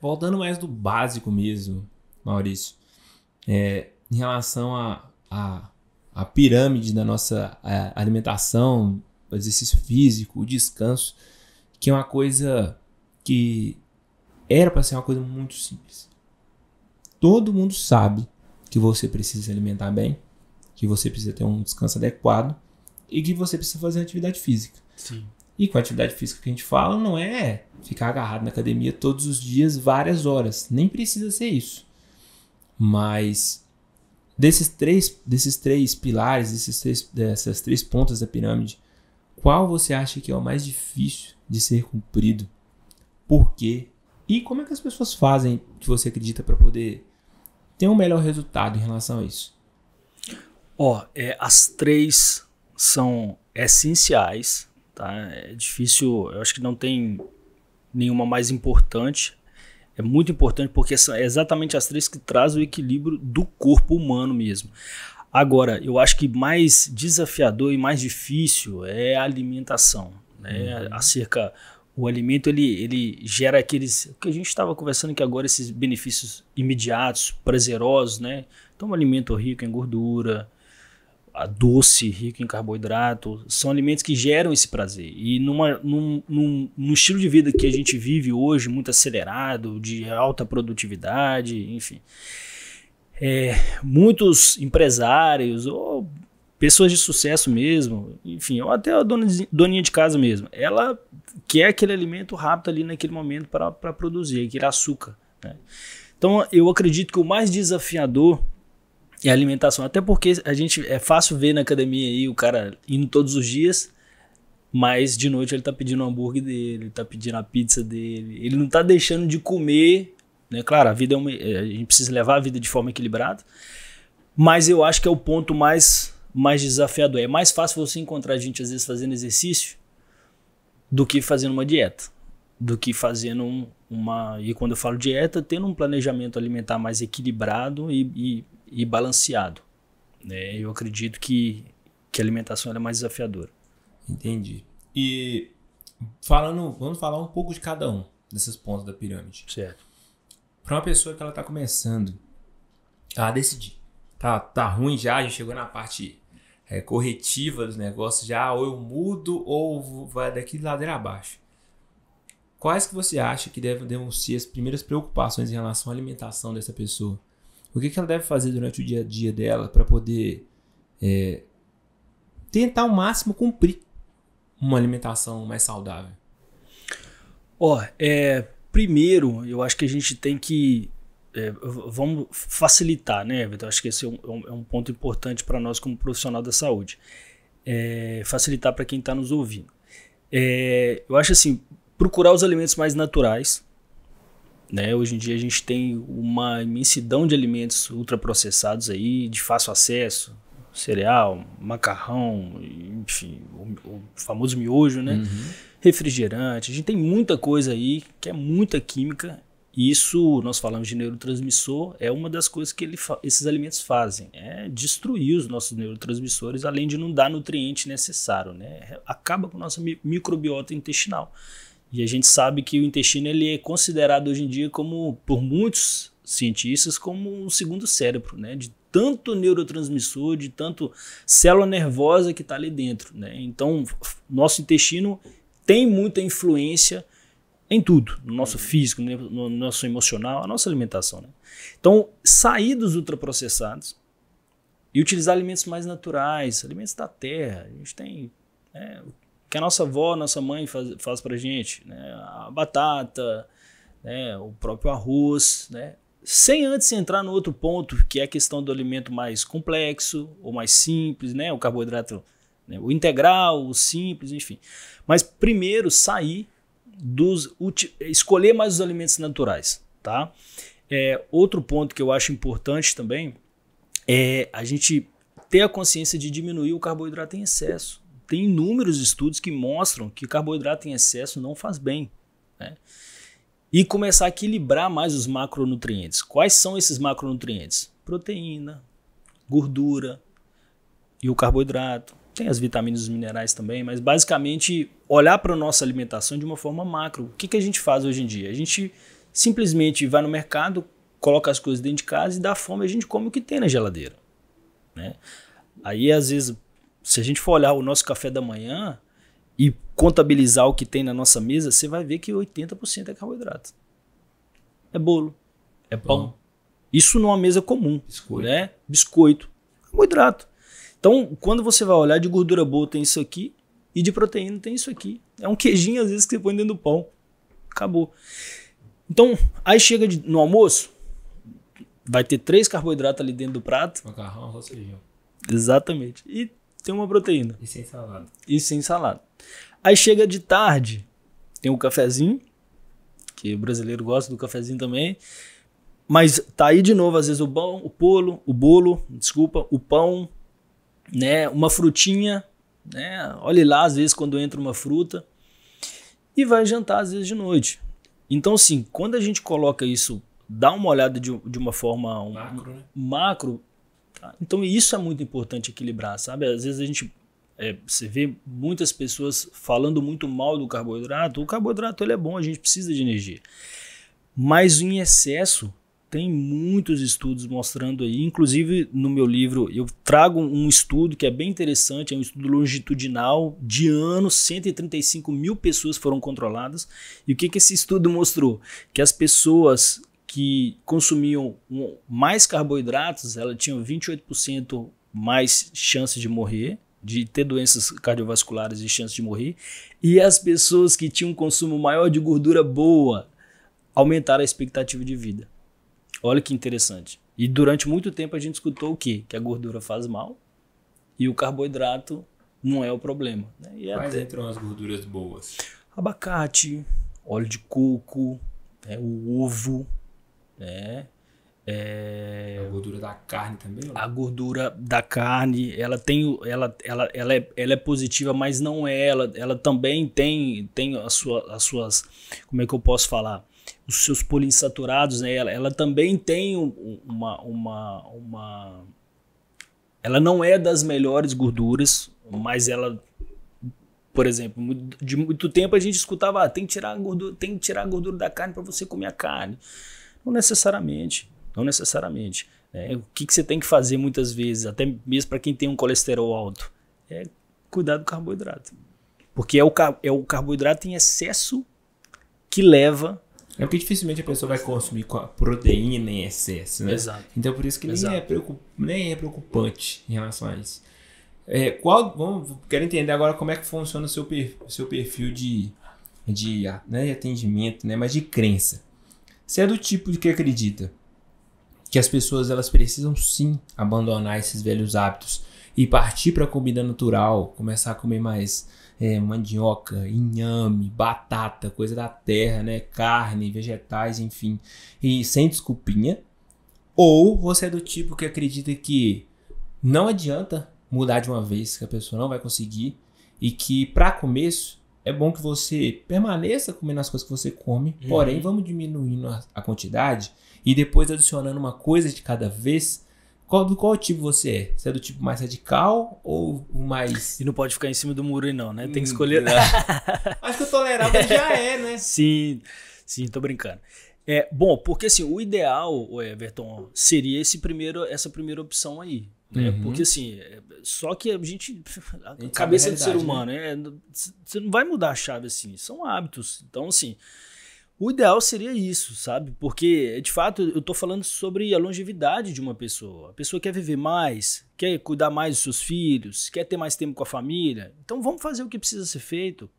Voltando mais do básico mesmo, Maurício, em relação à pirâmide da nossa alimentação, o exercício físico, o descanso, que é uma coisa que era para ser uma coisa muito simples. Todo mundo sabe que você precisa se alimentar bem, que você precisa ter um descanso adequado e que você precisa fazer atividade física. Sim. E com a atividade física que a gente fala não é ficar agarrado na academia todos os dias, várias horas. Nem precisa ser isso. Mas desses três pilares, dessas três pontas da pirâmide, qual você acha que é o mais difícil de ser cumprido? Por quê? E como é que as pessoas fazem, que você acredita, para poder ter um melhor resultado em relação a isso? As três são essenciais, tá? É difícil, eu acho que não tem nenhuma mais importante. É muito importante porque são exatamente as três que trazem o equilíbrio do corpo humano mesmo. Agora, eu acho que mais desafiador e mais difícil é a alimentação, né? O alimento ele gera aqueles, o que a gente estava conversando aqui agora, esses benefícios imediatos, prazerosos, né? Então, um alimento rico em gordura, doce, rico em carboidrato, são alimentos que geram esse prazer. E num estilo de vida que a gente vive hoje, muito acelerado, de alta produtividade, enfim, muitos empresários ou pessoas de sucesso mesmo, enfim, ou até a doninha de casa mesmo, ela quer aquele alimento rápido ali naquele momento para produzir, aquele açúcar, né? Então, eu acredito que o mais desafiador é a alimentação, até porque é fácil ver na academia aí o cara indo todos os dias, mas de noite ele tá pedindo o hambúrguer dele, ele tá pedindo a pizza dele, ele não tá deixando de comer, né? Claro, a gente precisa levar a vida de forma equilibrada, mas eu acho que é o ponto mais desafiador. É mais fácil você encontrar gente às vezes fazendo exercício do que fazendo uma dieta, do que fazendo e quando eu falo dieta, tendo um planejamento alimentar mais equilibrado e balanceado, né? Eu acredito que a alimentação é mais desafiadora. Entendi. E vamos falar um pouco de cada um desses pontos da pirâmide. Certo. Para uma pessoa que ela está começando a decidir, tá ruim já, a gente chegou na parte corretiva dos negócios já, ou eu mudo ou vai daqui de ladeira abaixo. Quais que você acha que devem ser as primeiras preocupações em relação à alimentação dessa pessoa? O que ela deve fazer durante o dia a dia dela para poder tentar ao máximo cumprir uma alimentação mais saudável? Primeiro, eu acho que a gente tem que vamos facilitar, né, Vitor? Acho que esse é um ponto importante para nós como profissional da saúde. Facilitar para quem está nos ouvindo. Eu acho assim, procurar os alimentos mais naturais, né? Hoje em dia a gente tem uma imensidão de alimentos ultraprocessados aí, de fácil acesso, cereal, macarrão, enfim, o famoso miojo, né? Uhum. Refrigerante, a gente tem muita coisa aí que é muita química. E isso, nós falamos de neurotransmissor, é uma das coisas que esses alimentos fazem, é destruir os nossos neurotransmissores, além de não dar nutriente necessário, né? Acaba com a nossa microbiota intestinal. E a gente sabe que o intestino ele é considerado hoje em dia como, por muitos cientistas, como um segundo cérebro, né? De tanto neurotransmissor, de tanto célula nervosa que está ali dentro, né? Então, nosso intestino tem muita influência em tudo, no nosso físico, no nosso emocional, a nossa alimentação, né? Então, sair dos ultraprocessados e utilizar alimentos mais naturais, alimentos da terra. A gente tem o que a nossa avó, nossa mãe faz pra gente, né? A batata, né? O próprio arroz, né? Sem antes entrar no outro ponto, que é a questão do alimento mais complexo ou mais simples, né? O carboidrato, né? O integral, o simples, enfim. Mas primeiro sair escolher mais os alimentos naturais, tá? Outro ponto que eu acho importante também é a gente ter a consciência de diminuir o carboidrato em excesso. Tem inúmeros estudos que mostram que carboidrato em excesso não faz bem, né? E começar a equilibrar mais os macronutrientes. Quais são esses macronutrientes? Proteína, gordura e o carboidrato. Tem as vitaminas e os minerais também, mas basicamente olhar para a nossa alimentação de uma forma macro. O que a gente faz hoje em dia? A gente simplesmente vai no mercado, coloca as coisas dentro de casa e dá fome, a gente come o que tem na geladeira, né? Aí, às vezes, se a gente for olhar o nosso café da manhã e contabilizar o que tem na nossa mesa, você vai ver que 80% é carboidrato. É bolo, é pão. Isso numa mesa comum, Biscoito. né? Biscoito, carboidrato. Então, quando você vai olhar, de gordura boa tem isso aqui e de proteína tem isso aqui. É um queijinho, às vezes, que você põe dentro do pão. Acabou. Então, aí chega no almoço, vai ter 3 carboidratos ali dentro do prato. Macarrão, arroz, feijão. Exatamente. E tem uma proteína. E sem salada. E sem salada. Aí chega de tarde, tem o cafezinho, que o brasileiro gosta do cafezinho também. Mas tá aí de novo, às vezes, o bolo, o pão, né? Uma frutinha, né? Olhe lá, às vezes, quando entra uma fruta. E vai jantar, às vezes, de noite. Então, assim, quando a gente coloca isso, dá uma olhada de uma forma Macro, né? macro, tá? Então isso é muito importante equilibrar, sabe? Às vezes a gente, você vê muitas pessoas falando muito mal do carboidrato. O carboidrato ele é bom, a gente precisa de energia. Mas em excesso, tem muitos estudos mostrando aí, inclusive no meu livro eu trago um estudo que é bem interessante, é um estudo longitudinal de anos, 135 mil pessoas foram controladas. E o que esse estudo mostrou? Que as pessoas que consumiam mais carboidratos, elas tinham 28% mais chances de morrer, de ter doenças cardiovasculares e chances de morrer. E as pessoas que tinham um consumo maior de gordura boa aumentaram a expectativa de vida. Olha que interessante. E durante muito tempo a gente escutou o quê? Que a gordura faz mal e o carboidrato não é o problema, né? E Quais entram as gorduras boas? abacate, óleo de coco, o ovo, né? A gordura da carne também? A gordura da carne, ela é positiva, mas não é. Ela também tem as suas, como é que eu posso falar? Os seus poliinsaturados, né? Ela também tem ela não é das melhores gorduras, mas ela, por exemplo, de muito tempo a gente escutava, tem que tirar a gordura da carne para você comer a carne. Não necessariamente. O que você tem que fazer muitas vezes, até mesmo para quem tem um colesterol alto, é cuidar do carboidrato. Porque é o carboidrato em excesso que leva. É porque dificilmente a pessoa vai consumir proteína em excesso, né? Exato. Então por isso que nem é preocupante em relação a isso. Quero entender agora como é que funciona o seu perfil de atendimento, né? Mas de crença. Você é do tipo de que acredita que as pessoas elas precisam sim abandonar esses velhos hábitos e partir para a comida natural, começar a comer mais mandioca, inhame, batata, coisa da terra, né? Carne, vegetais, enfim, e sem desculpinha? Ou você é do tipo que acredita que não adianta mudar de uma vez, que a pessoa não vai conseguir e que para começo é bom que você permaneça comendo as coisas que você come, porém vamos diminuindo a quantidade e depois adicionando uma coisa de cada vez? Qual tipo você é? Você é do tipo mais radical ou mais... E não pode ficar em cima do muro aí não, né? Tem que escolher. Acho que o tolerável já é, né? Sim, tô brincando. Bom, porque assim, o ideal, Everton, seria essa primeira opção aí. Né? Porque assim, só que a cabeça do ser humano, né? Você não vai mudar a chave assim, são hábitos. Então assim, o ideal seria isso, sabe? Porque de fato eu tô falando sobre a longevidade de uma pessoa. A pessoa quer viver mais, quer cuidar mais dos seus filhos, quer ter mais tempo com a família. Então vamos fazer o que precisa ser feito.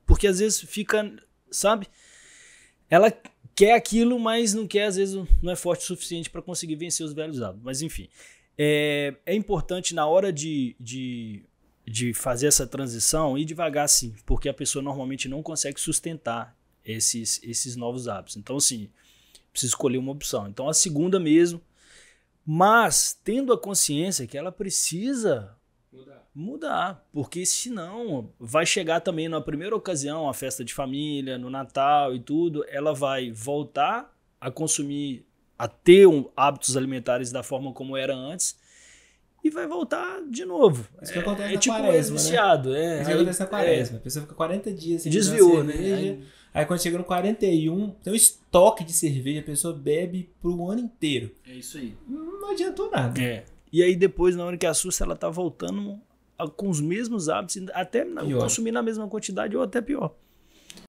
Porque às vezes fica, sabe? Ela quer aquilo, mas não quer, às vezes não é forte o suficiente para conseguir vencer os velhos hábitos. Mas enfim, é importante na hora de fazer essa transição ir devagar sim, porque a pessoa normalmente não consegue sustentar esses novos hábitos. Então assim, precisa escolher uma opção. Então a segunda mesmo, mas tendo a consciência que ela precisa mudar, porque senão vai chegar também na primeira ocasião, a festa de família, no Natal e tudo, ela vai voltar a consumir, a ter hábitos alimentares da forma como era antes e vai voltar de novo. Isso que acontece tipo na quaresma, viciado. Isso que acontece na quaresma. A pessoa fica 40 dias sem desviou, cerveja, né? Aí quando chega no 41, tem um estoque de cerveja, a pessoa bebe pro ano inteiro. É isso aí. Não adiantou nada. E aí depois, na hora que assusta, ela tá voltando com os mesmos hábitos, até consumir na mesma quantidade ou até pior.